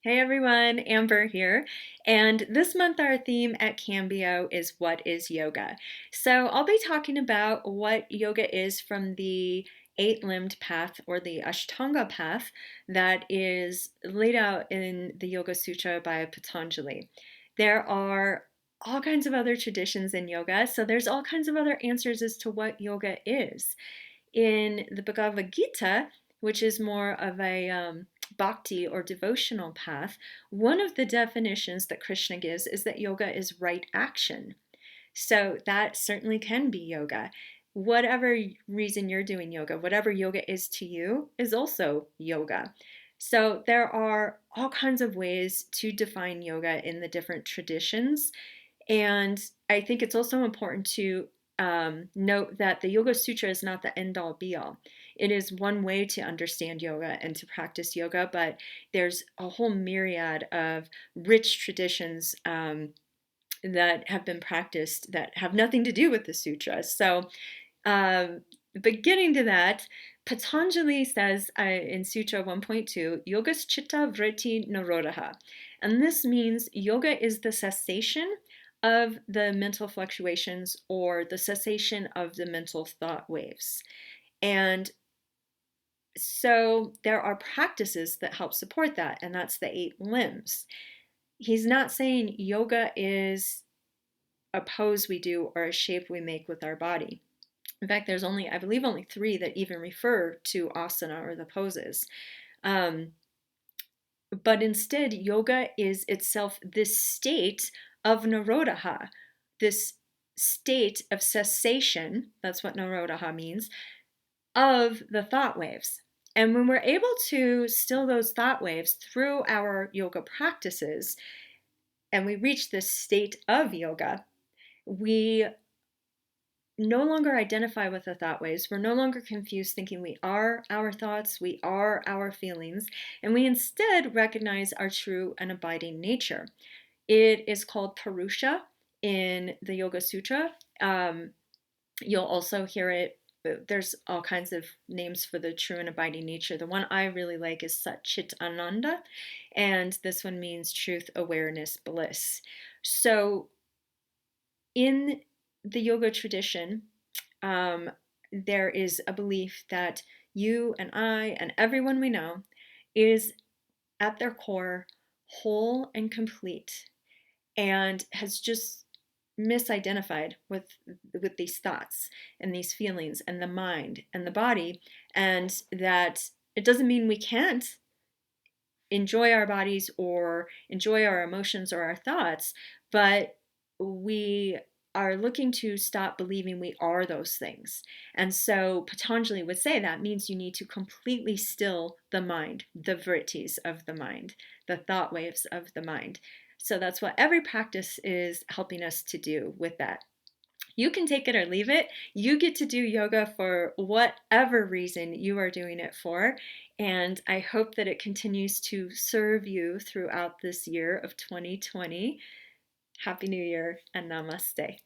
Hey everyone, Amber here. And this month our theme at Cambio is what is yoga? So I'll be talking about what yoga is from the eight-limbed path or the Ashtanga path that is laid out in the Yoga Sutra by Patanjali. There are all kinds of other traditions in yoga, so there's all kinds of other answers as to what yoga is. In the Bhagavad Gita, which is more of a bhakti or devotional path, one of the definitions that Krishna gives is that yoga is right action. So that certainly can be yoga. Whatever reason you're doing yoga, whatever yoga is to you, is also yoga. So there are all kinds of ways to define yoga in the different traditions. And I think it's also important to note that the Yoga Sutra is not the end all be all. It is one way to understand yoga and to practice yoga, but there's a whole myriad of rich traditions that have been practiced that have nothing to do with the sutras. So, beginning to that, Patanjali says in Sutra 1.2, Yogas chitta vritti nirodha. And this means yoga is the cessation of the mental fluctuations or the cessation of the mental thought waves. And so there are practices that help support that, and that's the eight limbs. He's not saying yoga is a pose we do or a shape we make with our body. In fact, there's only, I believe, only three that even refer to asana or the poses. Um, but instead, yoga is itself this state of nirodha, this state of cessation, that's what nirodha means, of the thought waves. And when we're able to still those thought waves through our yoga practices, and we reach this state of yoga, we no longer identify with the thought waves. We're no longer confused thinking we are our thoughts, we are our feelings, and we instead recognize our true and abiding nature. It is called Purusha in the Yoga Sutra. You'll also hear it, there's all kinds of names for the true and abiding nature. The one I really like is Sat Chit Ananda, and this one means truth, awareness, bliss. So in the yoga tradition, there is a belief that you and I and everyone we know is at their core whole and complete and has just misidentified with these thoughts and these feelings and the mind and the body, and that it doesn't mean we can't enjoy our bodies or enjoy our emotions or our thoughts, but we are looking to stop believing we are those things. And so Patanjali would say that means you need to completely still the mind, the vrittis of the mind, the thought waves of the mind. So that's what every practice is helping us to do with that. You can take it or leave it. You get to do yoga for whatever reason you are doing it for. And I hope that it continues to serve you throughout this year of 2020. Happy New Year and namaste.